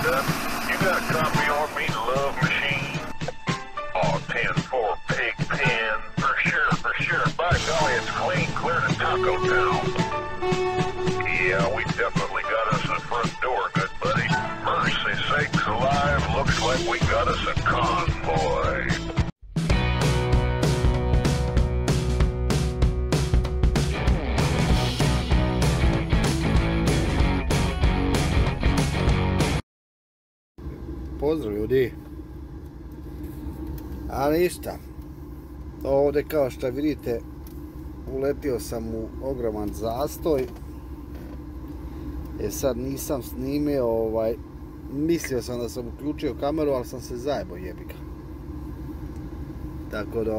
son. You got a copy on me, Love Machine? Oh, 10-4 Pig Pen. For sure. By golly, it's clear to Taco Town. Yeah, we definitely got us a front door, good buddy. Mercy sakes alive, looks like we got us a convoy. Pozdrav ljudi. A ništa. Ovdje kao što vidite uletio sam u ogroman zastoj. Sad nisam snimio mislio sam da sam uključio kameru, ali sam se zajebo, jebiga. Tako da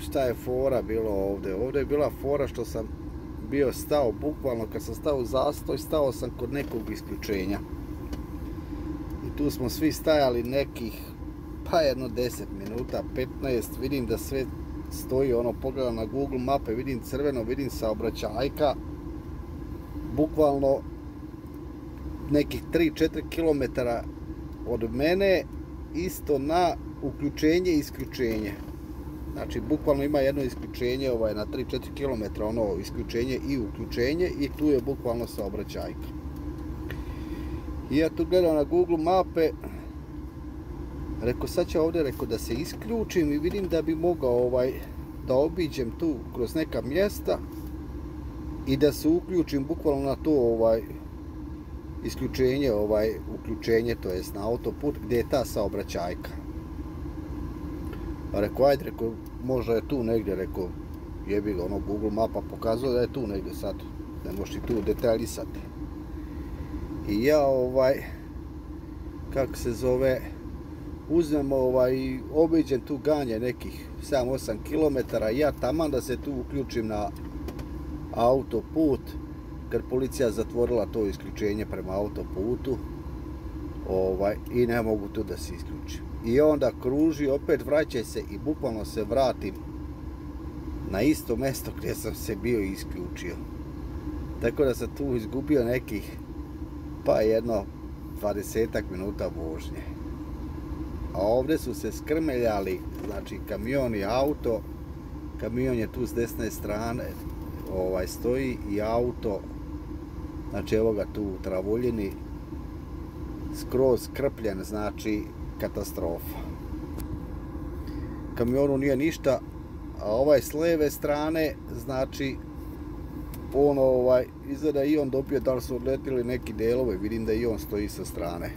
šta je fora bilo ovdje? Ovdje je bila fora što sam bio stao, bukvalno kad sam stao u zastoj, stao sam kod nekog isključenja. I tu smo svi stajali nekih, pa jedno 10 minuta, 15, vidim da sve stoji, pogledam na Google mape, vidim crveno, vidim saobraćajka, bukvalno nekih 3-4 km od mene, isto na uključenje i isključenje. Znači, bukvalno ima jedno isključenje na 3-4 km, isključenje i uključenje, i tu je bukvalno saobraćajka. I ja tu gledam na Google mape, rekao sad ću ovdje da se isključim i vidim da bi mogao da obiđem tu kroz neka mjesta i da se uključim bukvalno na to isključenje, uključenje, to jest na autoput gdje je ta saobraćajka. Rekao, ajde, možda je tu negdje, rekao, jebi ga, Google mapa pokazuje da je tu negdje sad, ne možeš i tu detaljisati. I ja kako se zove, uzmem i obiđem tu ganje nekih 7-8 km, ja taman da se tu uključim na autoput, jer policija zatvorila to isključenje prema autoputu, i ne mogu tu da se isključim. I onda kruži, opet vraćaj se i bukvalno se vratim na isto mjesto gdje sam se bio isključio. Tako da sam tu izgubio nekih, pa jedno 20 minuta vožnje. A ovdje su se skrmeljali, znači kamion i auto. Kamion je tu s desne strane, stoji, i auto, znači evo ga tu u Travuljini, skroz skrpljen, znači katastrofa. Kamionu nije ništa, a s lijeve strane, znači izgleda i on dobio, da li su odletili neki delove, vidim da i on stoji sa strane.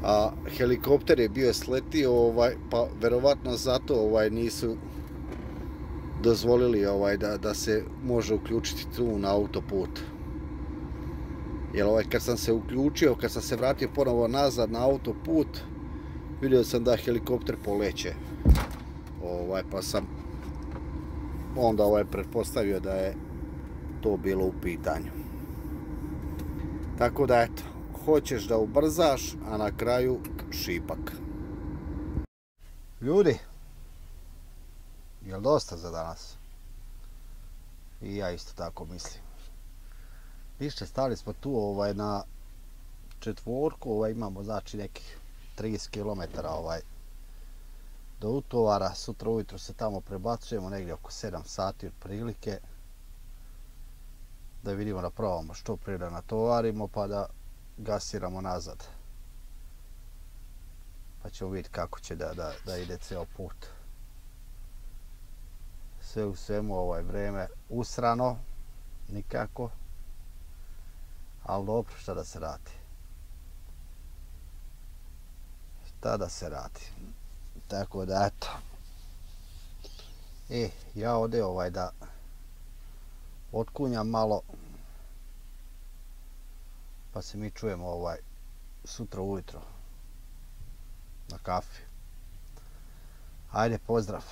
A helikopter je bio sletio, pa verovatno zato nisu dozvolili da se može uključiti tu na autoput. Jer kad sam se uključio, kad sam se vratio ponovo nazad na autoput, vidio sam da helikopter poleće. Pa sam onda pretpostavio da je to bilo u pitanju. Tako da eto, hoćeš da ubrzaš, a na kraju šipak. Ljudi, jel dosta za danas? I ja isto tako mislim. Više, stali smo tu na četvorku, imamo znači nekih 30 km do utovara. Sutra ujutro se tamo prebacujemo negdje oko 7 sati otprilike, da vidimo da probamo što prije da natovarimo pa da gasiramo nazad, pa ćemo vidjeti kako će da ide ceo put. Sve u svemu vreme usrano nikako, ali dobro, šta da se radi. Tako da eto, ja ovdje da otkunjam malo, pa se mi čujemo sutra ujutro na kafi. Ajde, pozdrav!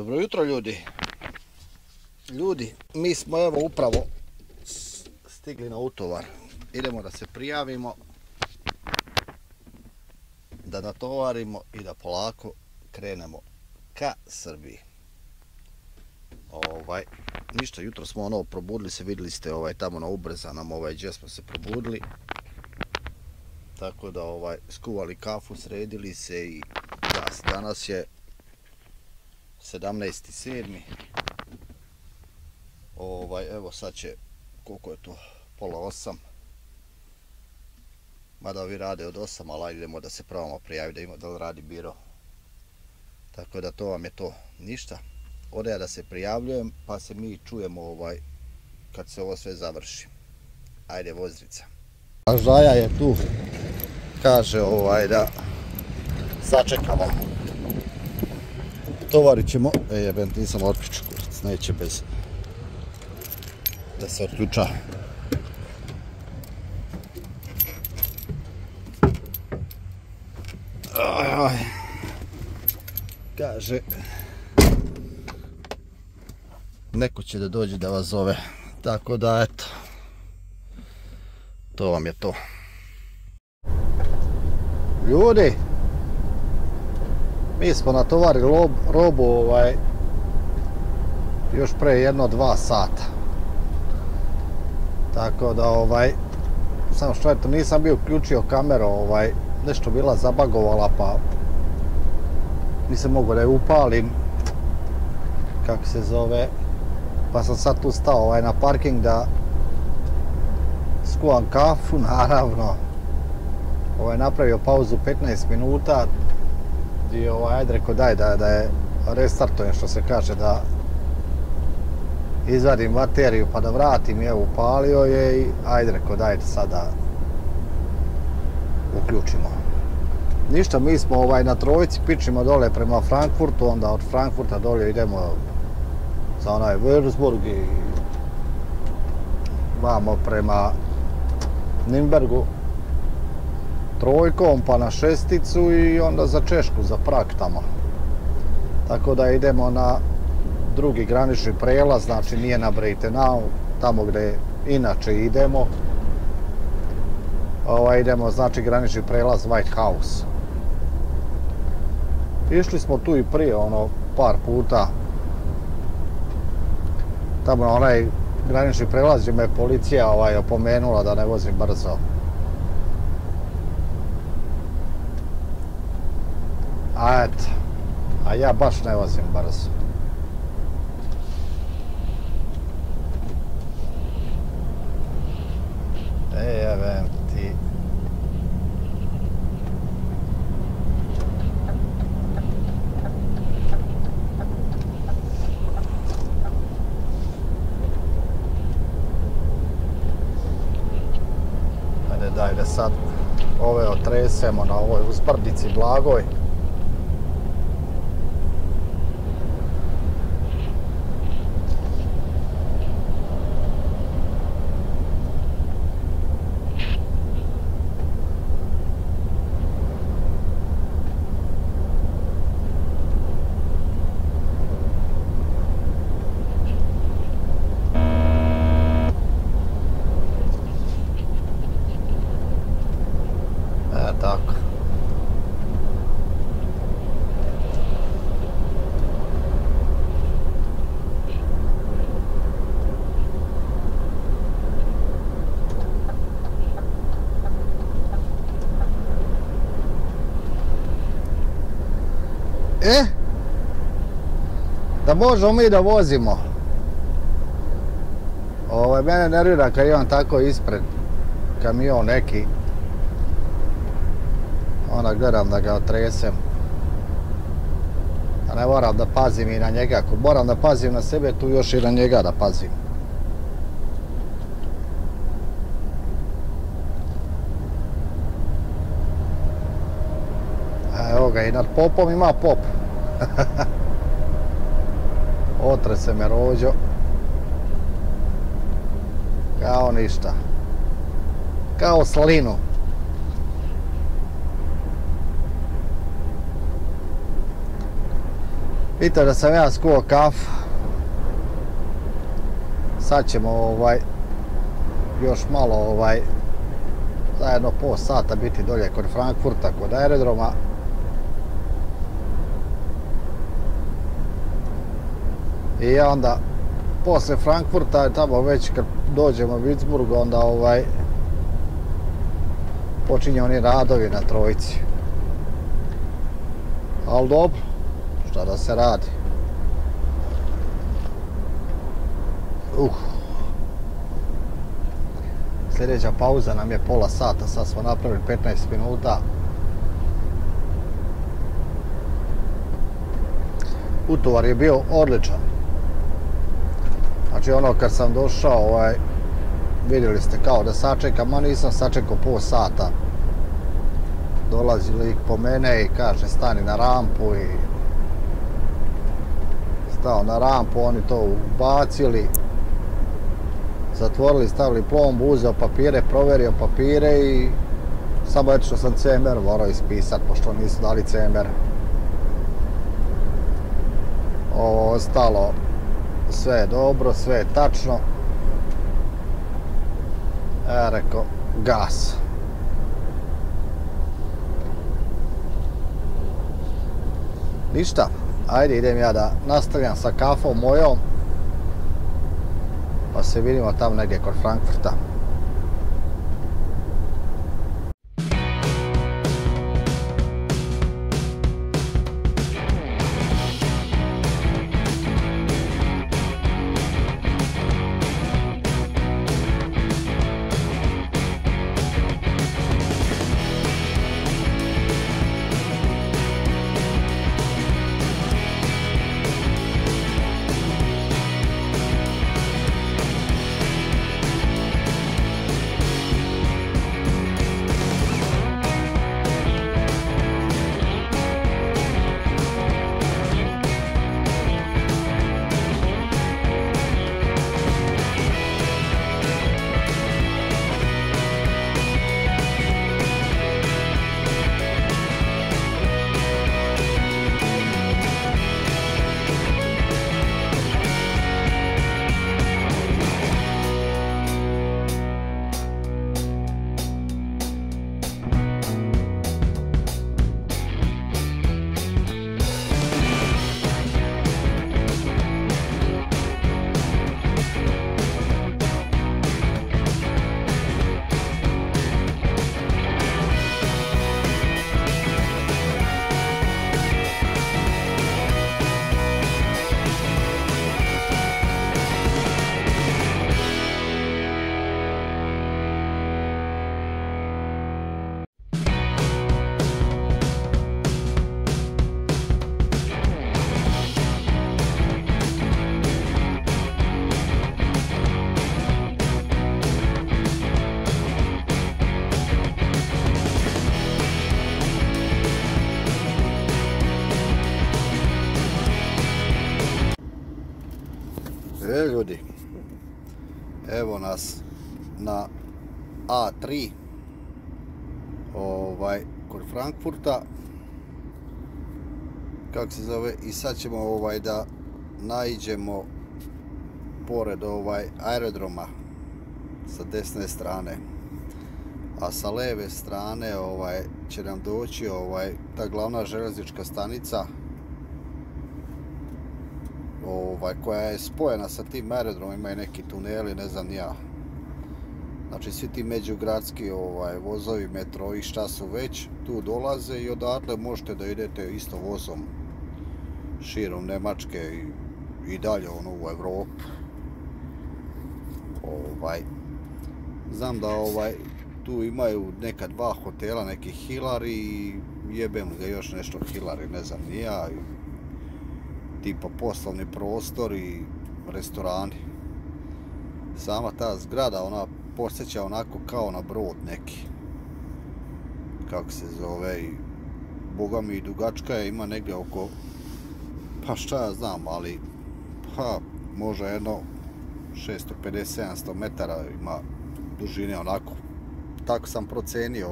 Dobro jutro ljudi. Ljudi, mi smo evo upravo stigli na utovar. Idemo da se prijavimo, da natovarimo i da polako krenemo ka Srbiji. Ništa, jutro smo probudili se, vidjeli ste tamo na ubrzanom gdje smo se probudili. Tako da skuvali kafu, sredili se i danas je 17.7. Evo sad će, koliko je to, pola 8. Mada ovi rade od 8, ali idemo da se probamo prijaviti da li radi biro. Tako da to vam je to. Ništa. Ode ja da se prijavljujem, pa se mi čujemo kad se ovo sve završi. Ajde, vozrica. A Žaja je tu. Kaže da sačekamo. Tovarit ćemo. Jebem, nisam otključio kurac, neće bez da se otključa. Kaže neko će da dođe da vas zove, tako da eto, to vam je to. Ljudi, mi smo natovarili robu još pre 1-2 sata. Tako da samo što eto, nisam bio uključio kameru, nešto bila zabagovala pa nisam mogao da je upalim, kako se zove, pa sam sad tu stao na parking da skuvam kafu, naravno. Napravio pauzu 15 minuta i ajde rekao daj da je restartujem, što se kaže, da izvadim bateriju pa da vratim, i evo upalio je i ajde rekao dajte sada uključimo. Ništa, mi smo na trojici, pičimo dole prema Frankfurtu, onda od Frankfurta dolje idemo za onaj Würzburg i vamo prema Nürnbergu trojkom pa na šesticu i onda za Češku, za Prag tamo. Tako da idemo na drugi granični prelaz, znači nije na Breitenau, tamo gdje inače idemo. Idemo, znači, granični prelaz Whitehouse. Išli smo tu i prije, par puta. Tamo na onaj granični prelaz gdje me policija opomenula da ne vozim brzo. A eto, a ja baš ne vozim brzo. Jebem ti. Ajde, daj da sad ove otresemo na ovoj uzbrdici blagoj. Tako. Da možemo mi da vozimo. Mene nervira kad imam tako ispred kamion neki. Onda gledam da ga otresem. A ne moram da pazim i na njega. Ako moram da pazim na sebe, tu još i na njega da pazim. Evo ga, i nad popom ima pop. Otre se me rođo. Kao ništa. Kao slinu. Vidite da sam ja skuo kafu. Sad ćemo još malo za jedno pol sata biti dolje kod Frankfurta, kod aerodroma. I onda posle Frankfurta, tamo već kad dođemo u Würzburg, onda počinje oni radovi na trojici. Ali dobro, šta da se radi. Sljedeća pauza nam je pola sata, sad smo napravili 15 minuta. Utovar je bio odličan. Znači ono kad sam došao, vidjeli ste kao da sačekam, a nisam sačekao pol sata. Dolazi lik po mene i kaže stani na rampu i stao na rampu, oni to ubacili, zatvorili, stavili plombu, uzeo papire, provjerio papire i samo eto što sam CMR morao ispisat, pošto nisu dali CMR. Ovo ostalo sve je dobro, sve je tačno. Ja rekao gas. Ništa, ajde idem ja da nastavljam sa kafom mojom, pa se vidimo tamo negdje kod Frankfurta. Ljudi, evo nas na A3 kod Frankfurta, kako se zove, i sad ćemo da naiđemo pored aerodroma sa desne strane, a sa leve strane će nam doći ta glavna željeznička stanica koja je spojena sa tim aerodromima i neki tuneli, ne znam ja. Znači svi ti međugradski vozovi, metro i šta su već tu dolaze i odatle možete da idete isto vozom širom Njemačke i dalje u Evropu. Znam da tu imaju neka dva hotela, neki Hilari i jebem ga još nešto Hilari, ne znam ni ja. Tipa poslovni prostor i restorani. Sama ta zgrada, ona podsjeća onako kao na brod neki. Kako se zove, i boga mi dugačka je, ima negdje oko, pa šta ja znam, ali pa može jedno 650-700 metara ima dužine onako. Tako sam procenio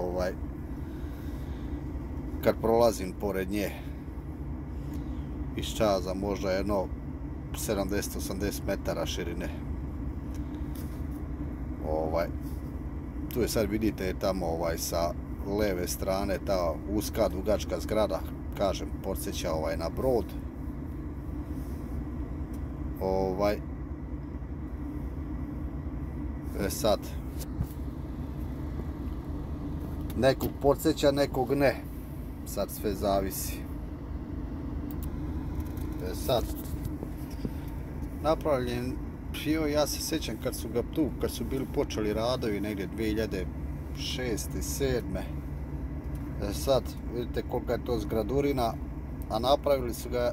kad prolazim pored nje. iz čaza, možda jedno 70-80 metara širine. Tu je sad, vidite, tamo sa leve strane ta uska dugačka zgrada, kažem, podsjeća na brod. Sad nekog podsjeća, nekog ne, sad sve zavisi. Sad napravljen bio, ja se sjećam kad su ga tu, kad su bili počeli radovi negdje 2006. 2007. Sad vidite kolika je to zgradurina, a napravili su ga,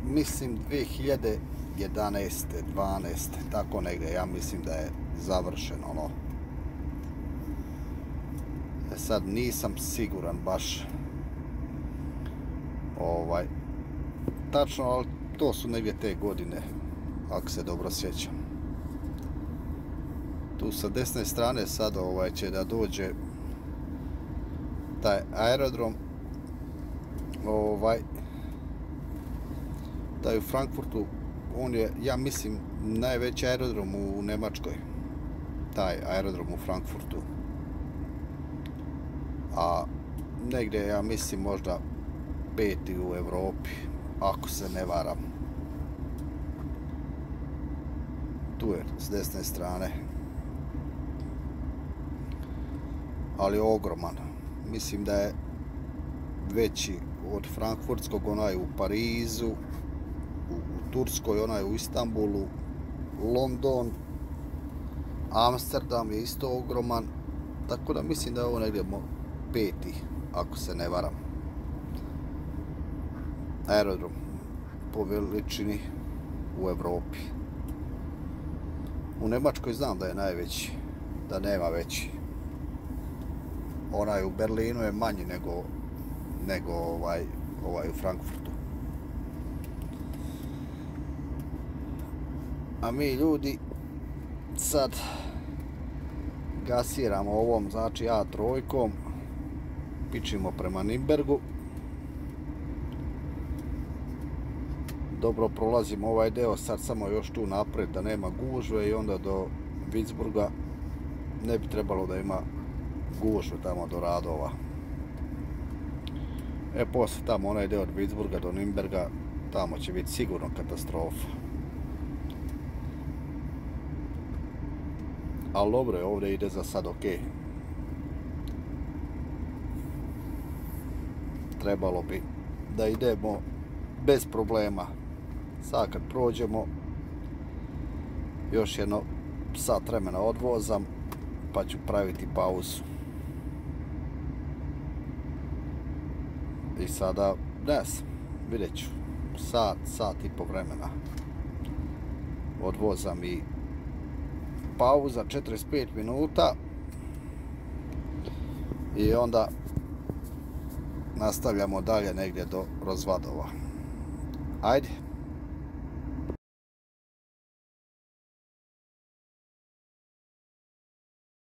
mislim, 2011. 12. tako negdje, ja mislim da je završeno ono. Sad nisam siguran baš tačno, ali to su negdje te godine, ako se dobro sjećam. Tu sa desne strane sad će da dođe taj aerodrom, taj u Frankfurtu, on je, ja mislim, najveći aerodrom u Njemačkoj, taj aerodrom u Frankfurtu. A negdje, ja mislim, možda 5. u Europi, ako se ne varam. Tu je s desne strane. Ali ogroman. Mislim da je veći od frankfurtskog, onaj u Parizu, u Turskoj, onaj u Istanbulu, London, Amsterdam je isto ogroman. Tako da mislim da je ovo negdje 5. ako se ne varam. Aerodrom po veličini u Europi. U Njemačkoj znam da je najveći, da nema veći. Onaj u Berlinu je manji nego ovaj u Frankfurtu. A mi ljudi sad gasiramo ovom, znači A3, pičimo prema Nürnbergu. Dobro prolazimo ovaj deo, sad samo još tu naprijed da nema gužve i onda do Würzburga ne bi trebalo da ima gužve tamo do radova. Poslije tamo onaj deo od Würzburga do Nürnberga, tamo će biti sigurno katastrofa. Ali dobro je, ovdje ide za sad ok. Trebalo bi da idemo bez problema. Sad kad prođemo, još jedno sat vremena odvozam, pa ću praviti pauzu. I sada, ne znam, vidjet ću, sat i po vremena odvozam i pauza 45 minuta i onda nastavljamo dalje negdje do Rozvadova. Ajde.